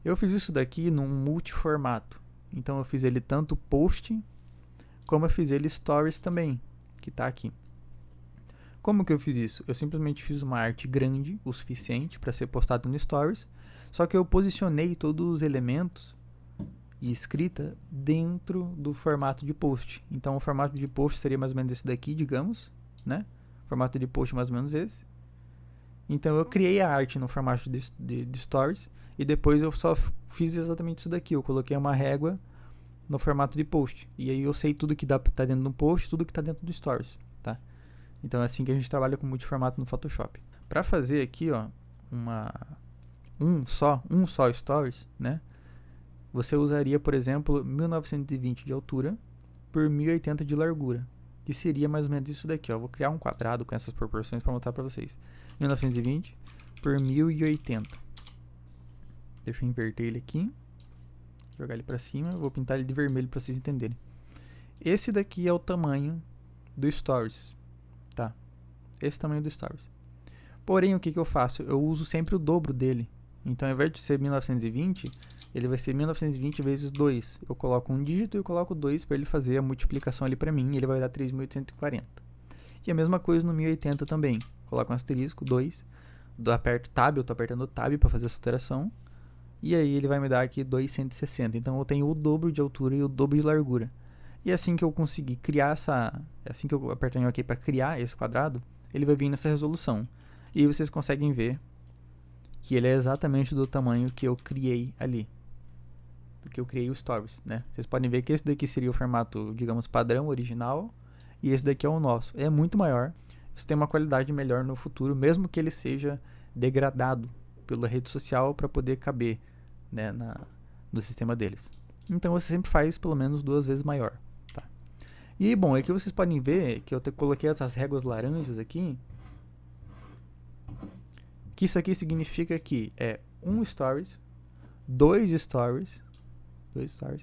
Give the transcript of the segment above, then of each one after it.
Eu fiz isso daqui num multiformato. Então eu fiz ele tanto post, como eu fiz ele stories também, que está aqui. Como que eu fiz isso? Eu simplesmente fiz uma arte grande o suficiente para ser postado no stories, só que eu posicionei todos os elementos e escrita dentro do formato de post. Então o formato de post seria mais ou menos esse daqui, digamos, né? Formato de post mais ou menos esse. Então eu criei a arte no formato de stories e depois eu só fiz exatamente isso daqui. Eu coloquei uma régua no formato de post. E aí eu sei tudo que tá dentro do post, tudo que tá dentro do stories, tá? Então é assim que a gente trabalha com multiformato no Photoshop. Para fazer aqui, ó, um só stories, né? Você usaria, por exemplo, 1920 de altura por 1080 de largura, que seria mais ou menos isso daqui, ó. Vou criar um quadrado com essas proporções para mostrar para vocês. 1920 por 1080. Deixa eu inverter ele aqui. Jogar ele para cima. Vou pintar ele de vermelho para vocês entenderem. Esse daqui é o tamanho do Stories. Tá? Esse tamanho do Stories. Porém, o que eu faço? Eu uso sempre o dobro dele. Então, ao invés de ser 1920, ele vai ser 1920 vezes 2. Eu coloco um dígito e eu coloco 2 para ele fazer a multiplicação ali para mim. E ele vai dar 3.840. E a mesma coisa no 1080 também. Coloco um asterisco, 2. Aperto Tab, eu estou apertando o Tab para fazer essa alteração. E aí ele vai me dar aqui 2.160. Então eu tenho o dobro de altura e o dobro de largura. E assim que eu conseguir criar assim que eu apertar em OK para criar esse quadrado, ele vai vir nessa resolução. E aí vocês conseguem ver que ele é exatamente do tamanho que eu criei ali. Do que eu criei o Stories, né? Vocês podem ver que esse daqui seria o formato, digamos, padrão, original. E esse daqui é o nosso. É muito maior. Isso tem uma qualidade melhor no futuro, mesmo que ele seja degradado pela rede social para poder caber, né, no sistema deles. Então você sempre faz pelo menos 2 vezes maior. Tá? E bom, aqui vocês podem ver que eu coloquei essas réguas laranjas aqui. Que isso aqui significa que é 1 stories, 2 stories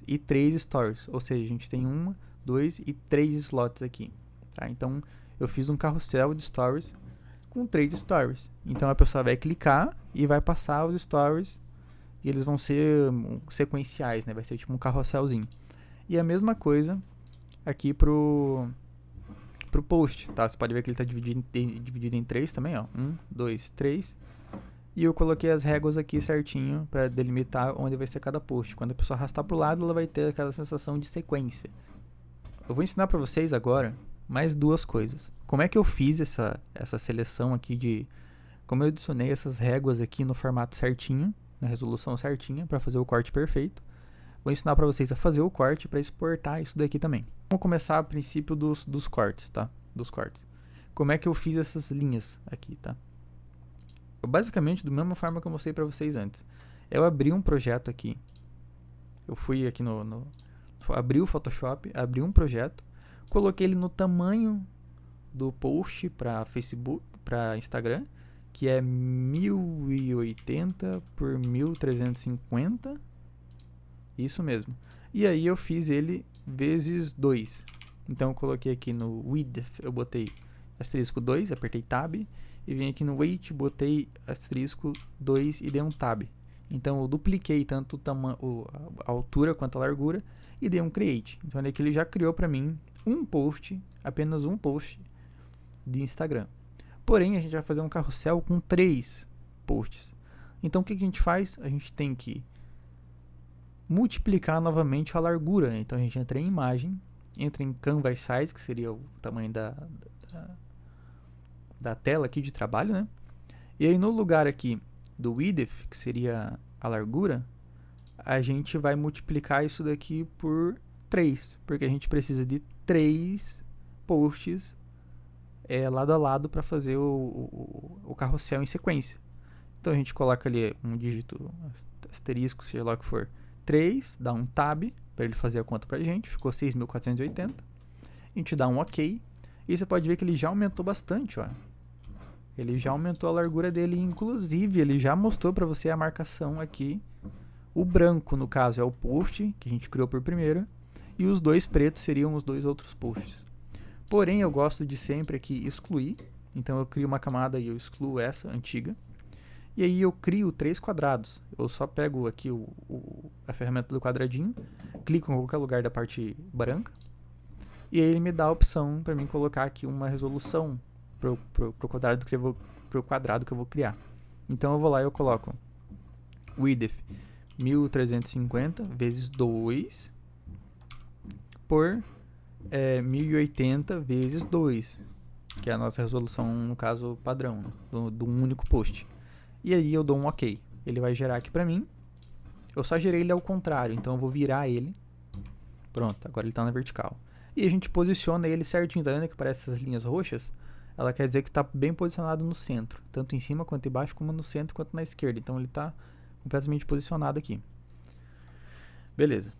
e 3 stories. Ou seja, a gente tem 1, 2 e 3 slots aqui. Tá? Então eu fiz um carrossel de stories com 3 stories. Então a pessoa vai clicar e vai passar os stories e eles vão ser sequenciais, né? Vai ser tipo um carrosselzinho. E a mesma coisa aqui pro post, tá? Você pode ver que ele está dividido em 3 também, ó. 1, 2, 3. E eu coloquei as réguas aqui certinho para delimitar onde vai ser cada post. Quando a pessoa arrastar pro lado, ela vai ter aquela sensação de sequência. Eu vou ensinar para vocês agora mais 2 coisas. Como é que eu fiz essa seleção aqui como eu adicionei essas réguas aqui no formato certinho, na resolução certinha, para fazer o corte perfeito. Vou ensinar para vocês a fazer o corte para exportar isso daqui também. Vamos começar a princípio dos cortes, tá? Dos cortes. Como é que eu fiz essas linhas aqui, tá? Basicamente, da mesma forma que eu mostrei para vocês antes. Eu abri um projeto aqui. Eu fui aqui abri o Photoshop, abri um projeto, coloquei ele no tamanho do post para Facebook, para Instagram, que é 1080 por 1350. Isso mesmo. E aí eu fiz ele vezes 2. Então eu coloquei aqui no width, eu botei asterisco 2, apertei tab, e vim aqui no weight, botei asterisco 2 e dei um tab. Então eu dupliquei tanto a altura quanto a largura e dei um create. Então olha que ele já criou para mim um post, apenas um post de Instagram. Porém, a gente vai fazer um carrossel com 3 posts. Então o que a gente faz? A gente tem que multiplicar novamente a largura. Então a gente entra em imagem, entra em canvas size, que seria o tamanho da tela aqui de trabalho, né? E aí no lugar aqui do width, que seria a largura, a gente vai multiplicar isso daqui por 3, porque a gente precisa de 3 posts lado a lado para fazer o carrossel em sequência. Então a gente coloca ali um dígito asterisco, seja lá o que for, 3, dá um tab para ele fazer a conta pra gente, ficou 6.480. A gente dá um OK e você pode ver que ele já aumentou bastante, ó. Ele já aumentou a largura dele, inclusive ele já mostrou para você a marcação aqui. O branco, no caso, é o post que a gente criou por primeiro, e os 2 pretos seriam os 2 outros posts. Porém, eu gosto de sempre aqui excluir, então eu crio uma camada e eu excluo essa antiga. E aí eu crio 3 quadrados. Eu só pego aqui a ferramenta do quadradinho, clico em qualquer lugar da parte branca, e aí ele me dá a opção para mim colocar aqui uma resolução pro quadrado que eu vou criar. Então eu vou lá e eu coloco width 1350 vezes 2 por 1080 vezes 2, que é a nossa resolução, no caso, padrão, né, do único post. E aí eu dou um OK. Ele vai gerar aqui pra mim. Eu só gerei ele ao contrário, então eu vou virar ele. Pronto, agora ele tá na vertical. E a gente posiciona ele certinho, tá vendo que aparece essas linhas roxas? Ela quer dizer que tá bem posicionado no centro, tanto em cima quanto embaixo, como no centro quanto na esquerda. Então ele tá completamente posicionado aqui. Beleza.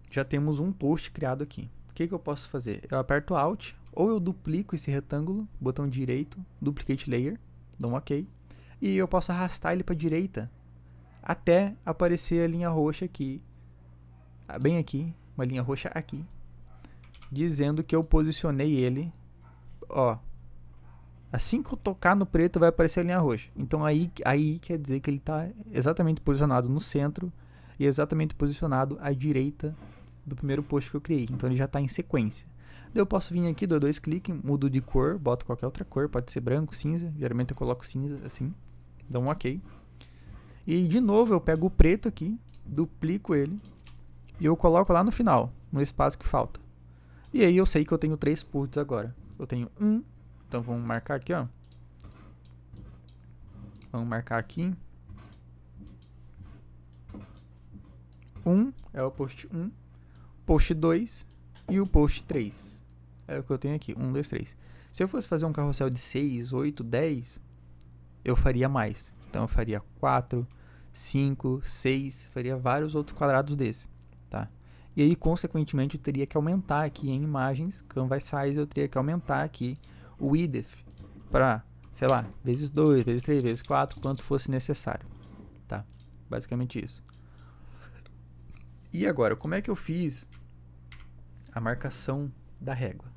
Já temos um post criado aqui. O que eu posso fazer? Eu aperto Alt, ou eu duplico esse retângulo, botão direito, Duplicate Layer, dou um OK. E eu posso arrastar ele para a direita até aparecer a linha roxa aqui, bem aqui, uma linha roxa aqui, dizendo que eu posicionei ele, ó, assim que eu tocar no preto vai aparecer a linha roxa. Então aí quer dizer que ele está exatamente posicionado no centro e exatamente posicionado à direita do primeiro post que eu criei. Então ele já está em sequência. Daí eu posso vir aqui, dou 2 cliques, mudo de cor, boto qualquer outra cor, pode ser branco, cinza, geralmente eu coloco cinza assim, dou um OK. E de novo eu pego o preto aqui, duplico ele e eu coloco lá no final, no espaço que falta. E aí eu sei que eu tenho 3 posts agora. Eu tenho um, então vamos marcar aqui, ó. Vamos marcar aqui. 1 é o post 1, post 2 e o post 3. É o que eu tenho aqui, 1, 2, 3. Se eu fosse fazer um carrossel de 6, 8, 10, eu faria mais. Então eu faria 4, 5, 6, faria vários outros quadrados desse, tá? E aí, consequentemente, eu teria que aumentar aqui em imagens, Canvas Size, eu teria que aumentar aqui o width para, sei lá, vezes 2, vezes 3, vezes 4, quanto fosse necessário, tá? Basicamente isso. E agora, como é que eu fiz a marcação da régua?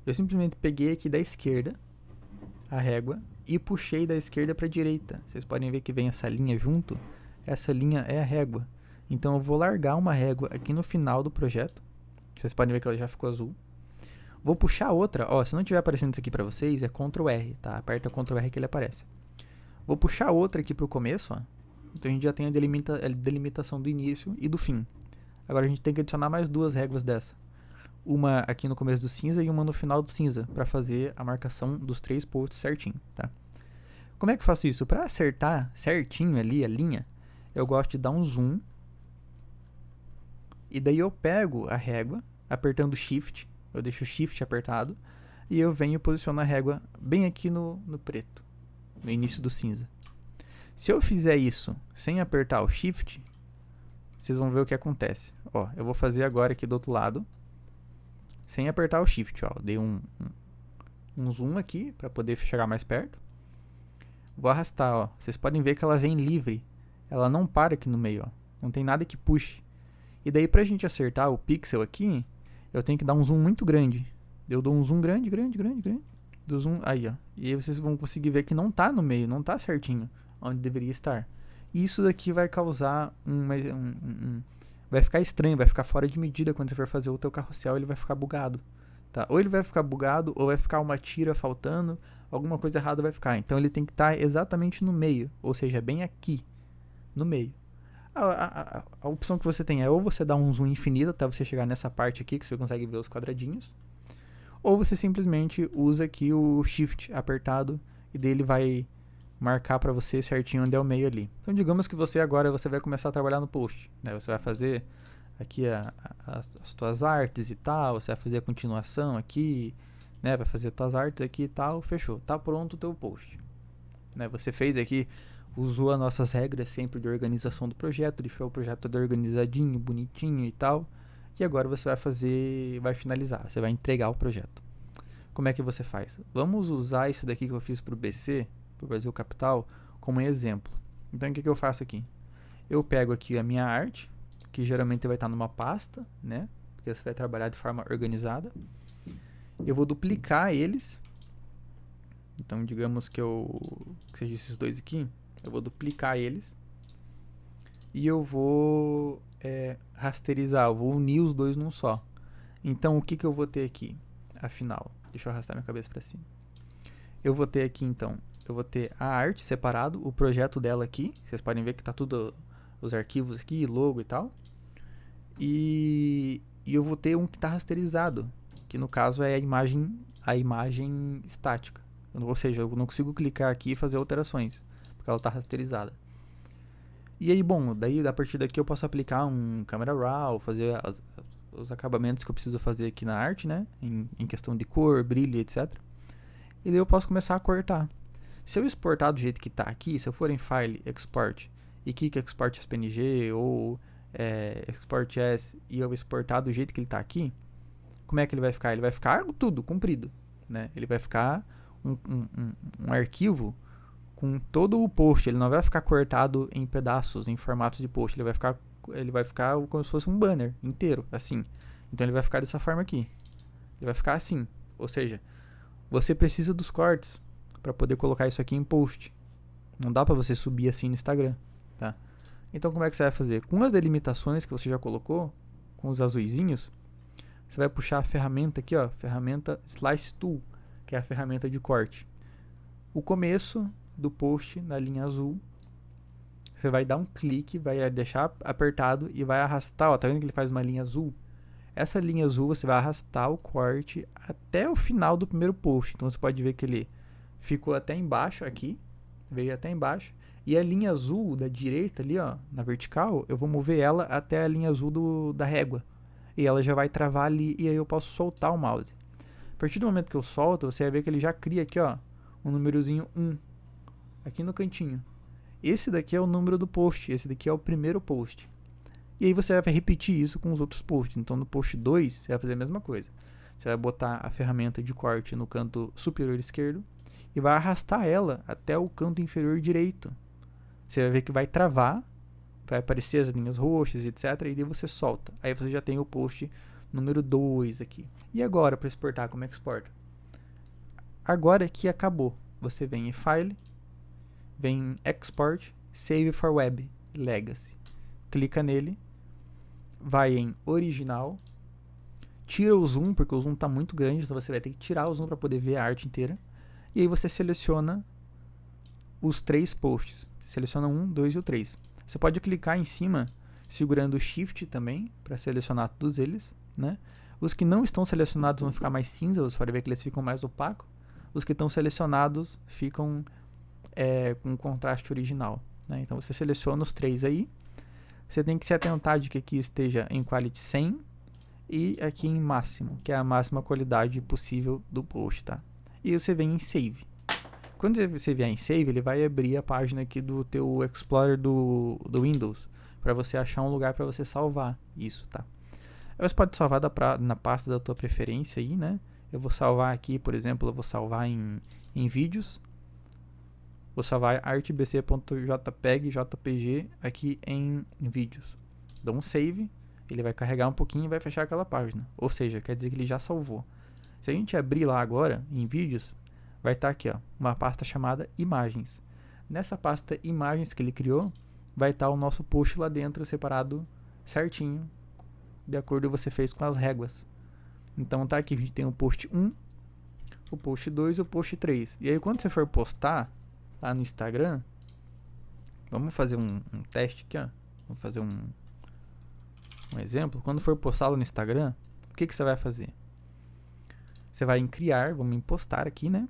Eu simplesmente peguei aqui da esquerda a régua e puxei da esquerda para a direita. Vocês podem ver que vem essa linha junto. Essa linha é a régua. Então eu vou largar uma régua aqui no final do projeto. Vocês podem ver que ela já ficou azul. Vou puxar outra. Ó, se não estiver aparecendo isso aqui para vocês, é Ctrl R, tá? Aperta Ctrl R que ele aparece. Vou puxar outra aqui para o começo, ó. Então a gente já tem a delimitação do início e do fim. Agora a gente tem que adicionar mais 2 réguas dessa. Uma aqui no começo do cinza e uma no final do cinza, para fazer a marcação dos 3 posts certinho, tá? Como é que eu faço isso? Para acertar certinho ali a linha, eu gosto de dar um zoom. E daí eu pego a régua, apertando Shift, eu deixo o Shift apertado, e eu venho e posiciono a régua bem aqui no preto, no início do cinza. Se eu fizer isso sem apertar o Shift, vocês vão ver o que acontece. Ó, eu vou fazer agora aqui do outro lado, sem apertar o Shift, ó. Dei um zoom aqui para poder chegar mais perto. Vou arrastar, ó. Vocês podem ver que ela vem livre. Ela não para aqui no meio, ó. Não tem nada que puxe. E daí pra gente acertar o pixel aqui, eu tenho que dar um zoom muito grande. Eu dou um zoom grande. Do zoom aí, ó. E aí vocês vão conseguir ver que não tá no meio, não tá certinho onde deveria estar. E isso daqui vai causar vai ficar estranho, vai ficar fora de medida quando você for fazer o teu carrossel, ele vai ficar bugado, tá? Ou ele vai ficar bugado, ou vai ficar uma tira faltando, alguma coisa errada vai ficar. Então ele tem que estar exatamente no meio, ou seja, bem aqui, no meio. A opção que você tem é ou você dá um zoom infinito até você chegar nessa parte aqui, que você consegue ver os quadradinhos, ou você simplesmente usa aqui o Shift apertado, e daí ele vai marcar para você certinho onde é o meio ali. Então digamos que você agora vai começar a trabalhar no post, né? Você vai fazer aqui as tuas artes e tal, você vai fazer a continuação aqui, né? Vai fazer as tuas artes aqui e tal, fechou, tá pronto o teu post, né? Você fez aqui, usou as nossas regras sempre de organização do projeto, deixou o projeto todo organizadinho, bonitinho e tal, e agora você vai finalizar, você vai entregar o projeto. Como é que você faz? Vamos usar isso daqui que eu fiz para o BC, para o Brasil Capital, como exemplo. Então o que eu faço aqui? Eu pego aqui a minha arte, que geralmente vai estar numa pasta, né? Porque você vai trabalhar de forma organizada. Eu vou duplicar eles. Então digamos que seja esses dois aqui. Eu vou duplicar eles. E eu vou rasterizar, eu vou unir os dois num só. Então, o que eu vou ter aqui? Afinal, deixa eu arrastar minha cabeça para cima. Eu vou ter aqui, então, eu vou ter a arte separado, o projeto dela aqui. Vocês podem ver que tá tudo, os arquivos aqui, logo e tal. E eu vou ter um que está rasterizado, que no caso é a imagem estática. Ou seja, eu não consigo clicar aqui e fazer alterações, porque ela está rasterizada. E aí, bom, daí a partir daqui eu posso aplicar um Camera Raw, fazer os acabamentos que eu preciso fazer aqui na arte, né? Em questão de cor, brilho, etc. E daí eu posso começar a cortar. Se eu exportar do jeito que está aqui, se eu for em File, Export, e Kik Export as PNG, ou Export As, e eu exportar do jeito que ele está aqui, como é que ele vai ficar? Ele vai ficar tudo comprido, né? Ele vai ficar um arquivo com todo o post. Ele não vai ficar cortado em pedaços, em formatos de post. Ele vai ficar como se fosse um banner inteiro, assim. Então ele vai ficar dessa forma aqui. Ele vai ficar assim. Ou seja, você precisa dos cortes para poder colocar isso aqui em post. Não dá para você subir assim no Instagram, tá? Então como é que você vai fazer? Com as delimitações que você já colocou, com os azuizinhos, você vai puxar a ferramenta aqui, ó, ferramenta Slice Tool, que é a ferramenta de corte. O começo do post na linha azul, você vai dar um clique, vai deixar apertado e vai arrastar, ó, tá vendo que ele faz uma linha azul? Essa linha azul você vai arrastar o corte até o final do primeiro post. Então você pode ver que ele ficou até embaixo aqui, veio até embaixo, e a linha azul da direita ali, ó, na vertical, eu vou mover ela até a linha azul da régua. E ela já vai travar ali e aí eu posso soltar o mouse. A partir do momento que eu solto, você vai ver que ele já cria aqui, ó, um númerozinho 1 aqui no cantinho. Esse daqui é o número do post, esse daqui é o primeiro post. E aí você vai repetir isso com os outros posts. Então no post 2, você vai fazer a mesma coisa. Você vai botar a ferramenta de corte no canto superior esquerdo e vai arrastar ela até o canto inferior direito. Você vai ver que vai travar, vai aparecer as linhas roxas, etc. E daí você solta. Aí você já tem o post número 2 aqui. E agora, para exportar, como é que exporta? Agora que acabou. Você vem em File, vem em Export, Save for Web, Legacy. Clica nele, vai em Original, tira o zoom, porque o zoom está muito grande, então você vai ter que tirar o zoom para poder ver a arte inteira. E aí você seleciona os 3 posts. Seleciona 1, 2 e o 3. Você pode clicar em cima, segurando o Shift também, para selecionar todos eles, né? Os que não estão selecionados vão ficar mais cinza, você pode ver que eles ficam mais opacos. Os que estão selecionados ficam com contraste original, né? Então você seleciona os 3 aí. Você tem que se atentar de que aqui esteja em Quality 100 e aqui em máximo, que é a máxima qualidade possível do post, tá? E você vem em Save. Quando você vier em Save, ele vai abrir a página aqui do teu Explorer do Windows, para você achar um lugar para você salvar isso, tá? Você pode salvar na pasta da tua preferência aí, né? Eu vou salvar aqui, por exemplo, eu vou salvar em vídeos. Vou salvar artbc.jpg aqui em vídeos. Dou um save, ele vai carregar um pouquinho e vai fechar aquela página. Ou seja, quer dizer que ele já salvou. Se a gente abrir lá agora, em vídeos, vai estar aqui, ó, uma pasta chamada imagens. Nessa pasta imagens que ele criou, vai estar o nosso post lá dentro, separado certinho, de acordo com o que você fez com as réguas. Então tá aqui, a gente tem o post 1, o post 2 e o post 3. E aí quando você for postar lá no Instagram, vamos fazer um teste aqui, ó. Vamos fazer um exemplo. Quando for postar lá no Instagram, o que você vai fazer? Você vai em criar, vamos em postar aqui, né?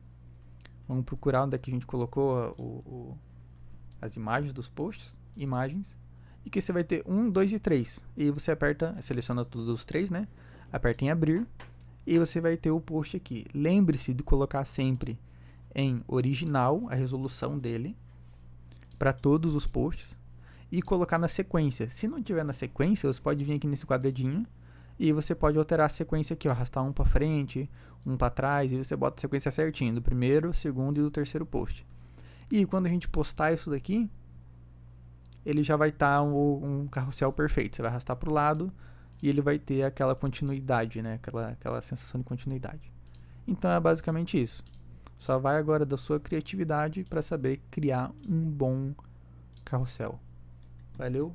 Vamos procurar onde é que a gente colocou as imagens dos posts, imagens, e que você vai ter 1, 2 e 3. E você aperta, seleciona todos os 3, né? Aperta em abrir e você vai ter o post aqui. Lembre-se de colocar sempre em original a resolução dele para todos os posts e colocar na sequência. Se não tiver na sequência, você pode vir aqui nesse quadradinho e você pode alterar a sequência aqui, ó, arrastar um para frente, um para trás, e você bota a sequência certinho do primeiro, segundo e do terceiro post. E quando a gente postar isso daqui, ele já vai estar um carrossel perfeito. Você vai arrastar para o lado e ele vai ter aquela continuidade, né? Aquela sensação de continuidade. Então é basicamente isso. Só vai agora da sua criatividade para saber criar um bom carrossel. Valeu!